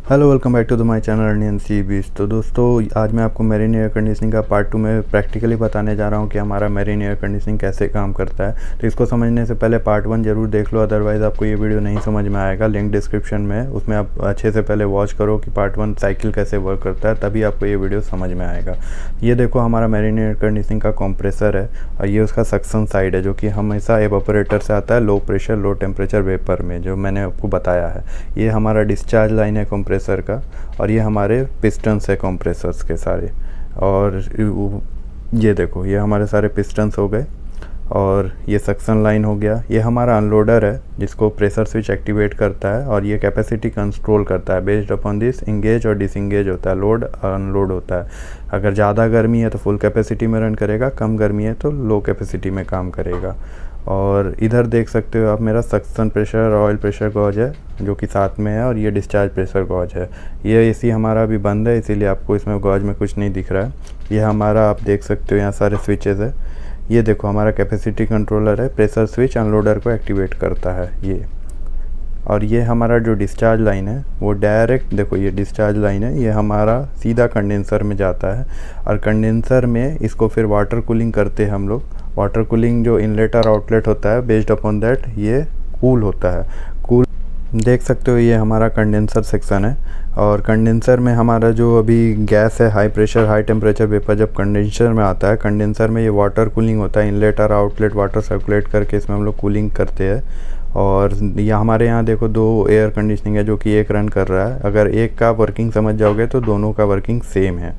Hello, welcome back to the my channel अर्नियन सी बीस। तो दोस्तों, आज मैं आपको मेरीन एयर कंडीशनिंग का पार्ट 2 में प्रैक्टिकली बताने जा रहा हूं कि हमारा मेरीन एयर कंडीशनिंग कैसे काम करता है। तो इसको समझने से पहले पार्ट 1 जरूर देख लो, अदरवाइज़ आपको ये वीडियो नहीं समझ में आएगा। लिंक डिस्क्रिप्शन में है, उसमें आप अच्छे से पहले वॉच करो कि पार्ट 1 साइकिल कैसे वर्क करता है, तभी आपको ये वीडियो समझ में आएगा। ये देखो, हमारा मेरीन एयर कंडीशनिंग का कंप्रेसर है और ये उसका सक्शन साइड है, जो कि हमेशा एवापोरेटर से आता है low pressure low temperature vapour में, जो मैंने आपको बताया है। ये हमारा डिस्चार्ज लाइन है कंप्रेसर का, और ये हमारे पिस्टन्स है कंप्रेसर्स के सारे। और ये देखो, ये हमारे सारे पिस्टन्स हो गए और ये सक्शन लाइन हो गया। ये हमारा अनलोडर है जिसको प्रेशर स्विच एक्टिवेट करता है, और ये कैपेसिटी कंट्रोल करता है। बेस्ड अपॉन दिस इंगेज और डिसंगेज होता है, लोड और अनलोड होता है। अगर ज़्यादा गर्मी है तो फुल कैपेसिटी में रन करेगा, कम गर्मी है तो लो कैपेसिटी में काम करेगा। और इधर देख सकते हो आप, मेरा सक्शन प्रेशर और ऑयल प्रेशर गॉज है जो कि साथ में है, और ये डिस्चार्ज प्रेशर गॉज है। ये एसी हमारा अभी बंद है, इसीलिए आपको इसमें गॉज में कुछ नहीं दिख रहा है। ये हमारा आप देख सकते हो यहाँ सारे स्विचेस है। ये देखो, हमारा कैपेसिटी कंट्रोलर है, प्रेशर स्विच अनलोडर को एक्टिवेट करता है ये। और ये हमारा जो डिस्चार्ज लाइन है वो डायरेक्ट, देखो ये डिस्चार्ज लाइन है, ये हमारा सीधा कंडेंसर में जाता है। और कंडेंसर में इसको फिर वाटर कूलिंग करते हैं हम लोग। वाटर कूलिंग जो इनलेट और आउटलेट होता है, बेस्ड अपॉन दैट ये कूल होता है। कूल देख सकते हो, ये हमारा कंडेंसर सेक्शन है। और कंडेंसर में हमारा जो अभी गैस है, high pressure high temperature vapour जब कंडेंसर में आता है, कंडेंसर में ये वाटर कूलिंग होता है। इनलेट और आउटलेट वाटर सर्कुलेट करके इसमें हम लोग कूलिंग करते हैं। और ये हमारे यहाँ देखो 2 एयर कंडीशनिंग है जो कि एक रन कर रहा है। अगर एक का वर्किंग समझ जाओगे तो दोनों का वर्किंग सेम है।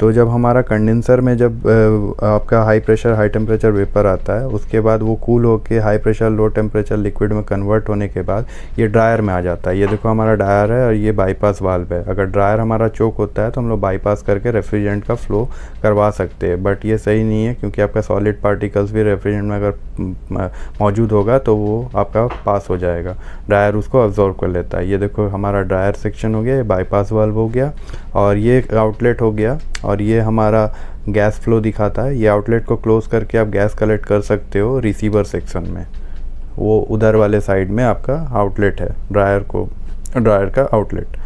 तो जब हमारा कंडेंसर में जब आपका high pressure high temperature vapour आता है, उसके बाद वो कूल होके high pressure low temperature liquid में कन्वर्ट होने के बाद ये ड्रायर में आ जाता है। ये देखो हमारा ड्रायर है और ये बाईपास वाल्व है। अगर ड्रायर हमारा चोक होता है तो हम लोग बाईपास करके रेफ्रिजरेंट का फ्लो करवा सकते हैं, बट ये सही नहीं है, क्योंकि आपका सॉलिड पार्टिकल्स भी रेफ्रिजरेंट में अगर मौजूद होगा तो वो आपका पास हो जाएगा, ड्रायर उसको अब्जॉर्व कर लेता है। ये देखो, हमारा ड्रायर सेक्शन हो गया, ये बाईपास वाल्व हो गया, और ये आउटलेट हो गया। और ये हमारा गैस फ्लो दिखाता है। ये आउटलेट को क्लोज करके आप गैस कलेक्ट कर सकते हो रिसीवर सेक्शन में। वो उधर वाले साइड में आपका आउटलेट है, ड्रायर का आउटलेट।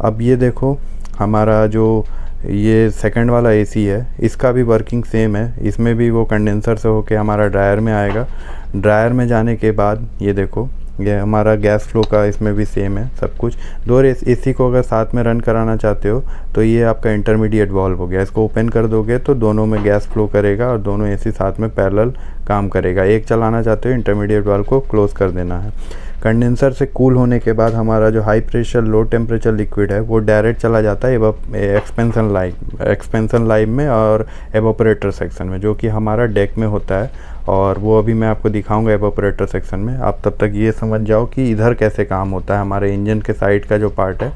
अब ये देखो, हमारा जो ये सेकंड वाला एसी है, इसका भी वर्किंग सेम है। इसमें भी वो कंडेंसर से होके हमारा ड्रायर में आएगा। ड्रायर में जाने के बाद ये देखो, ये हमारा गैस फ्लो का इसमें भी सेम है सब कुछ। 2 एसी को अगर साथ में रन कराना चाहते हो तो ये आपका इंटरमीडिएट वाल्व हो गया। इसको ओपन कर दोगे तो दोनों में गैस फ्लो करेगा और दोनों एसी साथ में पैरेलल काम करेगा। एक चलाना चाहते हो, इंटरमीडिएट वाल्व को क्लोज कर देना है। कंडेंसर से कूल होने के बाद हमारा जो high pressure low temperature liquid है वो डायरेक्ट चला जाता है एक्सपेंशन लाइन में और एवापोरेटर सेक्शन में, जो कि हमारा डेक में होता है। और वो अभी मैं आपको दिखाऊंगा एवापोरेटर सेक्शन में। आप तब तक ये समझ जाओ कि इधर कैसे काम होता है। हमारे इंजन के साइड का जो पार्ट है,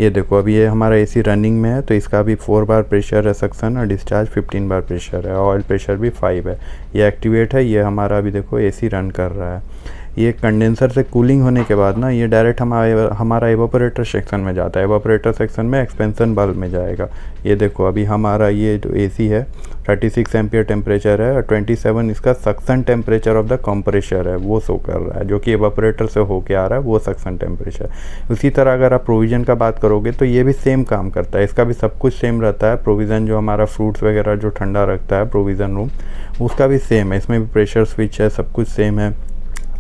ये देखो, अभी ये हमारा एसी रनिंग में है, तो इसका भी 4 बार प्रेशर है सक्शन, और डिस्चार्ज 15 बार प्रेशर है, ऑयल प्रेशर भी 5 है। ये एक्टिवेट है। ये हमारा अभी देखो एसी रन कर रहा है। ये कंडेंसर से कूलिंग होने के बाद ना, ये डायरेक्ट हमारा एवापोरेटर सेक्शन में जाता है। एवापोरेटर सेक्शन में एक्सपेंशन वाल्व में जाएगा। ये देखो, अभी हमारा ये जो एसी है 36 एम्पियर टेम्परेचर है, और 27 इसका suction temperature of the compressor है, वो शो कर रहा है, जो कि एवापोरेटर से होके आ रहा है, वो सक्शन टेम्परेचर। उसी तरह अगर आप प्रोविज़न का बात करोगे तो ये भी सेम काम करता है। इसका भी सब कुछ सेम रहता है। प्रोविज़न जो हमारा फ्रूट्स वगैरह जो ठंडा रखता है प्रोविज़न रूम, उसका भी सेम है। इसमें भी प्रेशर स्विच है, सब कुछ सेम है।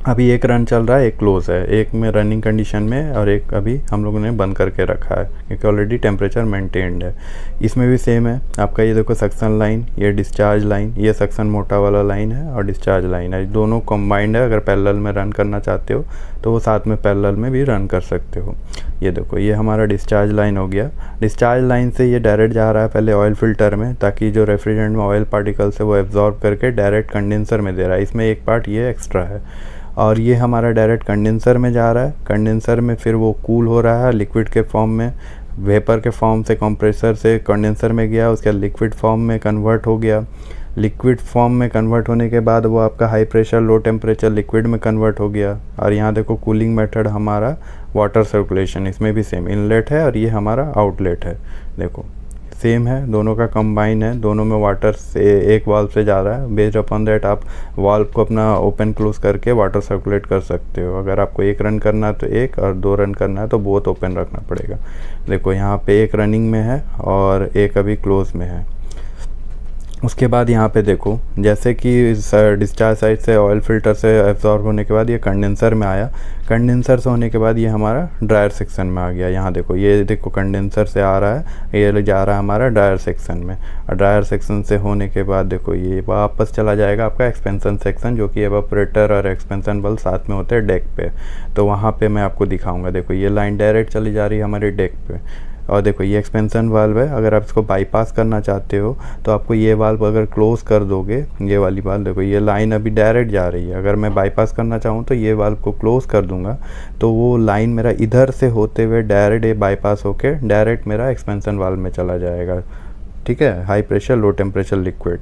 अभी एक रन चल रहा है, एक क्लोज है, एक में रनिंग कंडीशन में, और एक अभी हम लोगों ने बंद करके रखा है क्योंकि ऑलरेडी टेम्परेचर मेंटेन्ड है। इसमें भी सेम है आपका। ये देखो सक्शन लाइन, ये डिस्चार्ज लाइन, ये सक्शन मोटा वाला लाइन है और डिस्चार्ज लाइन है, दोनों कंबाइंड है। अगर पैरेलल में रन करना चाहते हो तो वो साथ में पैरेलल में भी रन कर सकते हो। ये देखो, ये हमारा डिस्चार्ज लाइन हो गया। डिस्चार्ज लाइन से ये डायरेक्ट जा रहा है पहले ऑयल फिल्टर में, ताकि जो रेफ्रिजरेंट में ऑयल पार्टिकल्स है वो एब्जॉर्ब करके डायरेक्ट कंडेंसर में दे रहा है। इसमें एक पार्ट ये एक्स्ट्रा है। और ये हमारा डायरेक्ट कंडेंसर में जा रहा है। कंडेंसर में फिर वो कूल हो रहा है लिक्विड के फॉर्म में, वेपर के फॉर्म से कंप्रेसर से कंडेंसर में गया, उसके लिक्विड फॉर्म में कन्वर्ट हो गया। लिक्विड फॉर्म में कन्वर्ट होने के बाद वो आपका high pressure low temperature liquid में कन्वर्ट हो गया। और यहाँ देखो, कूलिंग मेथड हमारा वाटर सर्कुलेशन, इसमें भी सेम इनलेट है और ये हमारा आउटलेट है। देखो सेम है, दोनों का कंबाइन है, दोनों में वाटर से एक वाल्व से जा रहा है। बेस्ड अपॉन दैट आप वाल्व को अपना ओपन क्लोज करके वाटर सर्कुलेट कर सकते हो। अगर आपको एक रन करना है तो एक, और 2 रन करना है तो बोथ ओपन रखना पड़ेगा। देखो यहाँ पे एक रनिंग में है और एक अभी क्लोज में है। उसके बाद यहाँ पे देखो, जैसे कि डिस्चार्ज साइड से ऑयल फिल्टर से एब्जॉर्ब होने के बाद ये कंडेंसर में आया, कंडेंसर से होने के बाद ये हमारा ड्रायर सेक्शन में आ गया। यहाँ देखो, ये देखो कंडेंसर से आ रहा है, ये जा रहा है हमारा ड्रायर सेक्शन में, और ड्रायर सेक्शन से होने के बाद देखो ये वापस चला जाएगा आपका एक्सपेंशन सेक्शन, जो कि एवापोरेटर और एक्सपेंशन बल्ब साथ में होते हैं डेक पे। तो वहाँ पे मैं आपको दिखाऊंगा। देखो ये लाइन डायरेक्ट चली जा रही है हमारे डेक पे, और देखो ये एक्सपेंशन वाल्व है। अगर आप इसको बाईपास करना चाहते हो तो आपको ये वाल्व अगर क्लोज कर दोगे, ये वाली वाल्व देखो, ये लाइन अभी डायरेक्ट जा रही है। अगर मैं बाईपास करना चाहूँ तो ये वाल्व को क्लोज कर दूंगा, तो वो लाइन मेरा इधर से होते हुए डायरेक्ट ये बाईपास होके डायरेक्ट मेरा एक्सपेंशन वाल्व में चला जाएगा। ठीक है, high pressure low temperature liquid,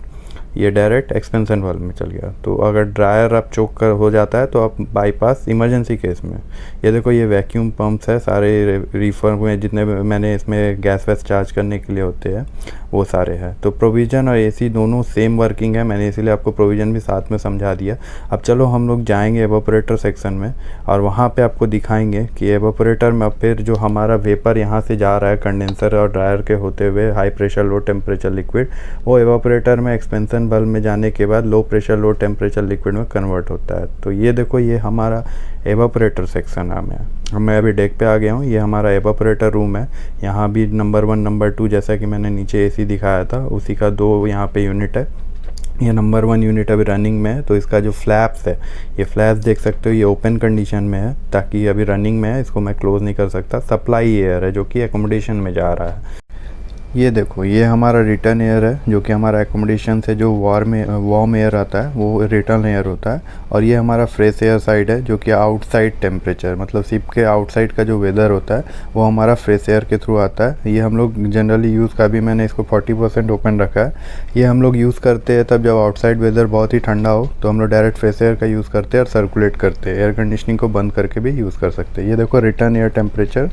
ये डायरेक्ट एक्सपेंशन वाल्व में चल गया। तो अगर ड्रायर आप चोक कर हो जाता है तो आप बाईपास इमरजेंसी केस में। ये देखो ये वैक्यूम पंप्स है सारे, रीफर में जितने मैंने इसमें गैस वैस चार्ज करने के लिए होते हैं वो सारे हैं। तो प्रोविज़न और एसी दोनों सेम वर्किंग है, मैंने इसीलिए आपको प्रोविज़न भी साथ में समझा दिया। अब चलो हम लोग जाएंगे एवापोरेटर सेक्शन में, और वहाँ पे आपको दिखाएंगे कि एवापोरेटर में अब फिर जो हमारा वेपर यहाँ से जा रहा है कंडेंसर और ड्रायर के होते हुए high pressure low temperature liquid, वो एवापोरेटर में एक्सपेंशन बल्ब में जाने के बाद low pressure low temperature liquid में कन्वर्ट होता है। तो ये देखो, ये हमारा एवापोरेटर सेक्शन नाम है। मैं अभी डेक पे आ गया हूँ, ये हमारा एवापोरेटर रूम है। यहाँ भी नंबर 1 नंबर 2 जैसा कि मैंने नीचे एसी दिखाया था उसी का 2 यहाँ पे यूनिट है। ये नंबर 1 यूनिट अभी रनिंग में है, तो इसका जो फ्लैप्स है, ये फ्लैप्स देख सकते हो ये ओपन कंडीशन में है, ताकि अभी रनिंग में है, इसको मैं क्लोज नहीं कर सकता। सप्लाई एयर है जो कि एकोमोडेशन में जा रहा है। ये देखो, ये हमारा रिटर्न एयर है, जो कि हमारा एकोमोडेशन से जो वार्म एयर आता है वो रिटर्न एयर होता है। और ये हमारा फ्रेश एयर साइड है, जो कि आउटसाइड टेम्परेचर, मतलब शिप के आउटसाइड का जो वेदर होता है वो हमारा फ्रेश एयर के थ्रू आता है। ये हम लोग जनरली यूज़ का भी मैंने इसको 40% ओपन रखा है। ये हम लोग यूज़ करते हैं तब जब आउटसाइड वेदर बहुत ही ठंडा हो, तो हम लोग डायरेक्ट फ्रेश एयर का यूज़ करते हैं और सर्कुलेट करते हैं। एयर कंडीशनिंग को बंद करके भी यूज़ कर सकते हैं। ये देखो रिटर्न एयर टेम्परेचर,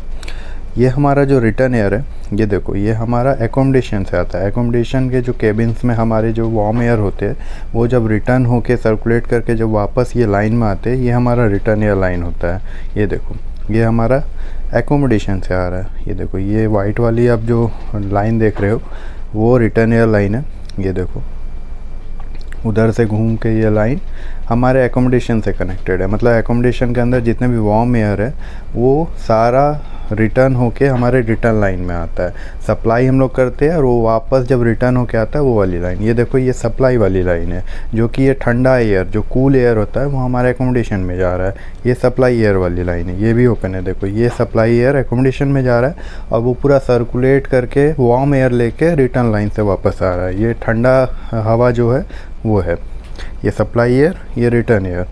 ये हमारा जो रिटर्न एयर है, ये देखो ये हमारा एकोमोडेशन से आता है। एकोमोडेशन के जो केबिन्स में हमारे जो वार्म एयर होते हैं वो जब रिटर्न होके सर्कुलेट करके जब वापस ये लाइन में आते हैं, ये हमारा रिटर्न एयर लाइन होता है। ये देखो, ये हमारा एकोमोडेशन से आ रहा है। ये देखो, ये वाइट वाली आप जो लाइन देख रहे हो वो रिटर्न एयर लाइन है। ये देखो, उधर से घूम के ये लाइन हमारे एकोमोडेशन से कनेक्टेड है। मतलब एकोमोडेशन के अंदर जितने भी वार्म एयर है वो सारा रिटर्न होके हमारे रिटर्न लाइन में आता है। सप्लाई हम लोग करते हैं और वो वापस जब रिटर्न होके आता है वो वाली लाइन। ये देखो, ये सप्लाई वाली लाइन है, जो कि ये ठंडा एयर जो कूल एयर होता है वो हमारे एकोमोडेशन में जा रहा है। ये सप्लाई एयर वाली लाइन है, ये भी ओपन है। देखो, ये सप्लाई एयर एकोमोडेशन में जा रहा है और वो पूरा सर्कुलेट करके वार्म एयर लेके रिटर्न लाइन से वापस आ रहा है। ये ठंडा हवा जो है वो है, ये सप्लाई एयर, ये रिटर्न एयर।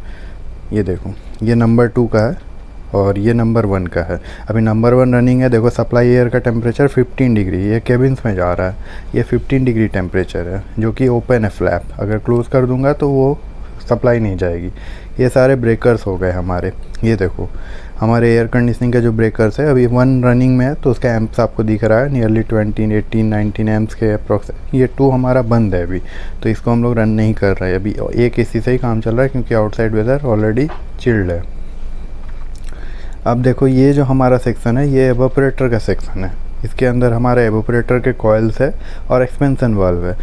ये देखो, ये नंबर 2 का है और ये नंबर 1 का है। अभी नंबर 1 रनिंग है। देखो, सप्लाई एयर का टेम्परेचर 15 डिग्री, ये केबिन्स में जा रहा है। ये 15 डिग्री टेम्परेचर है, जो कि ओपन है फ्लैप। अगर क्लोज कर दूंगा तो वो सप्लाई नहीं जाएगी। ये सारे ब्रेकर्स हो गए हमारे। ये देखो, हमारे एयर कंडीशनिंग का जो ब्रेकर्स है अभी 1 रनिंग में है, तो उसका एम्प्स आपको दिख रहा है नियरली 20, 18, 19 एम्प्स के अप्रॉक्स। ये 2 हमारा बंद है अभी, तो इसको हम लोग रन नहीं कर रहे हैं अभी। एक एसी से ही काम चल रहा है क्योंकि आउटसाइड वेदर ऑलरेडी चिल्ड है। अब देखो, ये जो हमारा सेक्शन है ये एवापोरेटर का सेक्शन है। इसके अंदर हमारा एवापोरेटर के कॉइल्स है और एक्सपेंशन वाल्व है।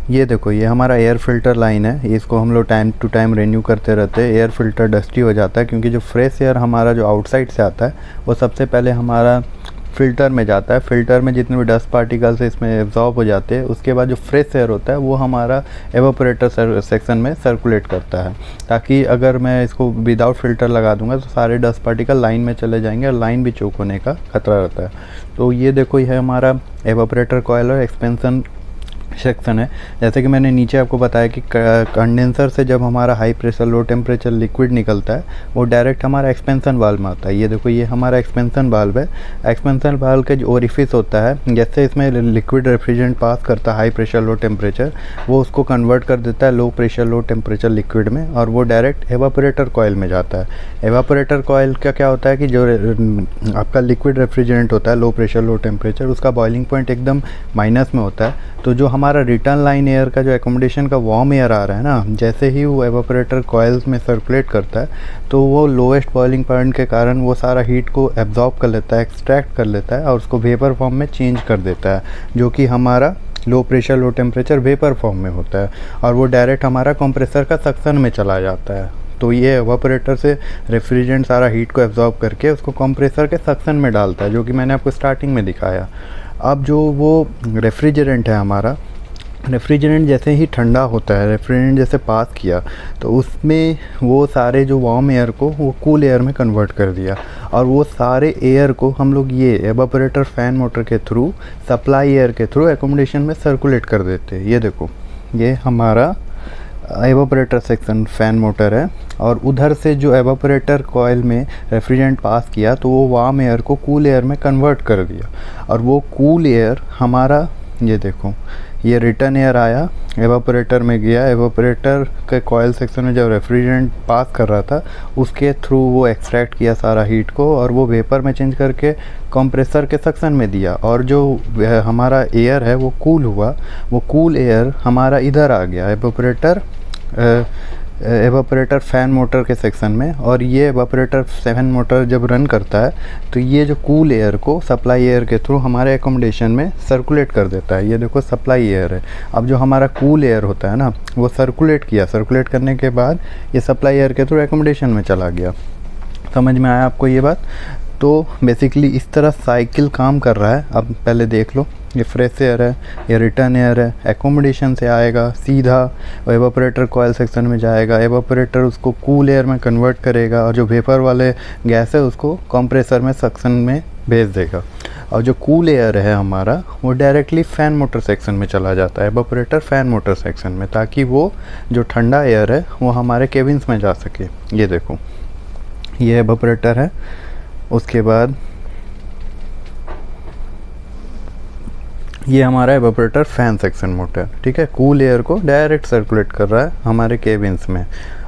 ये देखो, ये हमारा एयर फिल्टर लाइन है। इसको हम लोग टाइम टू टाइम रिन्यू करते रहते हैं। एयर फिल्टर डस्टी हो जाता है क्योंकि जो फ्रेश एयर हमारा जो आउटसाइड से आता है वो सबसे पहले हमारा फ़िल्टर में जाता है। फ़िल्टर में जितने भी डस्ट पार्टिकल्स इसमें एब्जॉर्ब हो जाते हैं, उसके बाद जो फ्रेश एयर होता है वो हमारा एवापोरेटर सेक्शन में सर्कुलेट करता है, ताकि अगर मैं इसको विदाउट फ़िल्टर लगा दूंगा तो सारे डस्ट पार्टिकल लाइन में चले जाएंगे और लाइन भी चोक होने का खतरा रहता है। तो ये देखो, यह हमारा एवापोरेटर कॉइल और एक्सपेंशन सेक्शन है। जैसे कि मैंने नीचे आपको बताया कि कंडेंसर से जब हमारा high pressure low temperature liquid निकलता है वो डायरेक्ट हमारा एक्सपेंशन वाल्व में आता है। ये देखो, ये हमारा एक्सपेंशन वाल्व है। एक्सपेंशन वाल्व का जो ओरिफिस होता है, जैसे इसमें लिक्विड रेफ्रिजरेंट पास करता है हाई प्रेशर लो टेम्परेचर, वो उसको कन्वर्ट कर देता है low pressure low temperature liquid में, और वो डायरेक्ट एवापोरेटर कॉयल में जाता है। एवापोरेटर कॉयल का क्या होता है कि जो आपका लिक्विड रेफ्रिजरेंट होता है लो प्रेशर लो टेम्परेचर, उसका बॉइलिंग पॉइंट एकदम माइनस में होता है। तो जो हमारा रिटर्न लाइन एयर का जो एकोमोडेशन का वार्म एयर आ रहा है ना, जैसे ही वो एवापोरेटर कॉइल्स में सर्कुलेट करता है तो वो लोएस्ट बॉइलिंग पॉइंट के कारण वो सारा हीट को एब्जॉर्ब कर लेता है, एक्सट्रैक्ट कर लेता है और उसको वेपर फॉर्म में चेंज कर देता है, जो कि हमारा low pressure low temperature vapour form में होता है, और वो डायरेक्ट हमारा कंप्रेसर का सक्शन में चला जाता है। तो ये एवापोरेटर से रेफ्रिजरेंट सारा हीट को एब्जॉर्ब करके उसको कंप्रेसर के सक्शन में डालता है, जो कि मैंने आपको स्टार्टिंग में दिखाया। अब जो वो रेफ्रिजरेंट है हमारा, रेफ्रिजरेंट जैसे ही ठंडा होता है, रेफ्रिजरेंट जैसे पास किया तो उसमें वो सारे जो वार्म एयर को वो कूल एयर में कन्वर्ट कर दिया, और वो सारे एयर को हम लोग ये एवापोरेटर फ़ैन मोटर के थ्रू, सप्लाई एयर के थ्रू एकोमोडेशन में सर्कुलेट कर देते हैं। ये देखो, ये हमारा एवापोरेटर सेक्शन फ़ैन मोटर है, और उधर से जो एवापोरेटर कॉइल में रेफ्रिजरेंट पास किया तो वो वार्म एयर को कूल एयर में कन्वर्ट कर दिया, और वो कूल एयर हमारा, ये देखो, ये रिटर्न एयर आया, एवापोरेटर में गया, एवापोरेटर के कॉइल सेक्शन में जब रेफ्रिजरेंट पास कर रहा था उसके थ्रू वो एक्सट्रैक्ट किया सारा हीट को, और वो वेपर में चेंज करके कंप्रेसर के सेक्शन में दिया, और जो हमारा एयर है वो कूल हुआ, वो कूल एयर हमारा इधर आ गया एवापोरेटर फ़ैन मोटर के सेक्शन में। और ये एवापोरेटर फ़ैन मोटर जब रन करता है तो ये जो कूल एयर को सप्लाई एयर के थ्रू हमारे एकोमोडेशन में सर्कुलेट कर देता है। ये देखो, सप्लाई एयर है। अब जो हमारा कूल एयर होता है ना, वो सर्कुलेट किया, सर्कुलेट करने के बाद ये सप्लाई एयर के थ्रू एकोमोडेशन में चला गया। समझ में आया आपको ये बात? तो बेसिकली इस तरह साइकिल काम कर रहा है। अब पहले देख लो, ये फ्रेश एयर है, ये रिटर्न एयर है, एकोमोडेशन से आएगा सीधा एवापोरेटर कॉइल सेक्शन में जाएगा, एवापोरेटर उसको कूल एयर में कन्वर्ट करेगा, और जो वेपर वाले गैस है उसको कंप्रेसर में सक्शन में भेज देगा, और जो कूल एयर है हमारा वो डायरेक्टली फ़ैन मोटर सेक्शन में चला जाता है, एवापोरेटर फ़ैन मोटर सेक्शन में, ताकि वो जो ठंडा एयर है वो हमारे केबिन्स में जा सके। ये देखो, ये एवापोरेटर है। उसके बाद ये हमारा एवापोरेटर फ़ैन सेक्शन मोटर, ठीक है, कूल एयर को डायरेक्ट सर्कुलेट कर रहा है हमारे केबिन्स में,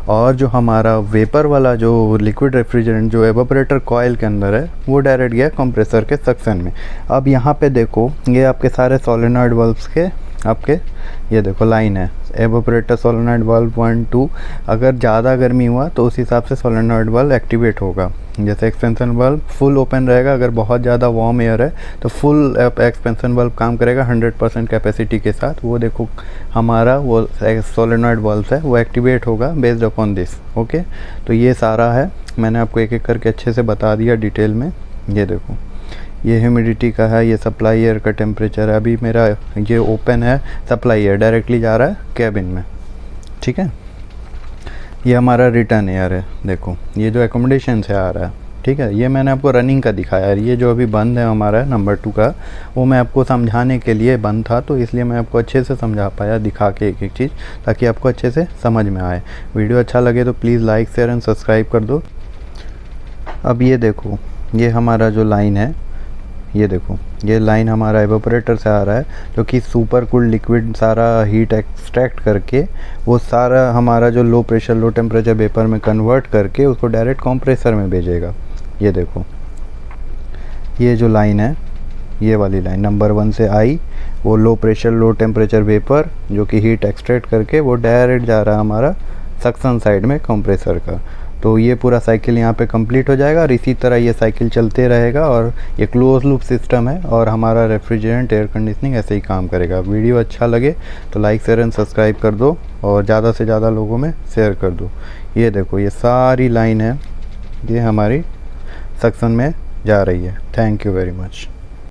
और जो हमारा वेपर वाला जो लिक्विड रेफ्रिजरेंट जो एवापोरेटर कॉइल के अंदर है वो डायरेक्ट गया कंप्रेसर के सेक्शन में। अब यहाँ पे देखो, ये आपके सारे सोलेनॉइड वाल्व्स के आपके, ये देखो लाइन है, एवापोरेटर सोलेनॉइड वाल्व 1 2। अगर ज़्यादा गर्मी हुआ तो उस हिसाब से सोलेनॉइड वाल्व एक्टिवेट होगा। जैसे एक्सपेंशन वाल्व फुल ओपन रहेगा, अगर बहुत ज़्यादा वार्म एयर है तो फुल एक्सपेंशन वाल्व काम करेगा 100% कैपेसिटी के साथ। वो देखो हमारा वो सोलेनॉइड वाल्व है वो एक्टिवेट होगा बेस्ड अपॉन दिस। ओके, तो ये सारा है, मैंने आपको एक एक करके अच्छे से बता दिया डिटेल में। ये देखो, ये ह्यूमिडिटी का है, ये सप्लाई एयर का टेम्परेचर है। अभी मेरा ये ओपन है, सप्लाई एयर डायरेक्टली जा रहा है कैबिन में, ठीक है। ये हमारा रिटर्न एयर है, देखो ये जो एकोमोडेशन से आ रहा है, ठीक है। ये मैंने आपको रनिंग का दिखाया, ये जो अभी बंद है हमारा नंबर 2 का, वो मैं आपको समझाने के लिए बंद था, तो इसलिए मैं आपको अच्छे से समझा पाया दिखा के एक एक चीज़, ताकि आपको अच्छे से समझ में आए। वीडियो अच्छा लगे तो please like share and subscribe कर दो। अब ये देखो, ये हमारा जो लाइन है, ये देखो ये लाइन हमारा एवापोरेटर से आ रहा है, जो कि सुपर कूल लिक्विड सारा हीट एक्सट्रैक्ट करके वो सारा हमारा जो low pressure low temperature vapour में कन्वर्ट करके उसको डायरेक्ट कंप्रेसर में भेजेगा। ये देखो, ये जो लाइन है, ये वाली लाइन नंबर 1 से आई, वो low pressure low temperature vapour जो कि हीट एक्सट्रैक्ट करके वो डायरेक्ट जा रहा है हमारा सक्शन साइड में कंप्रेसर का। तो ये पूरा साइकिल यहाँ पे कंप्लीट हो जाएगा, और इसी तरह ये साइकिल चलते रहेगा, और ये क्लोज लूप सिस्टम है, और हमारा रेफ्रिजरेंट एयर कंडीशनिंग ऐसे ही काम करेगा। वीडियो अच्छा लगे तो लाइक शेयर एंड सब्सक्राइब कर दो, और ज़्यादा से ज़्यादा लोगों में शेयर कर दो। ये देखो, ये सारी लाइन है, ये हमारी सक्शन में जा रही है। Thank you very much.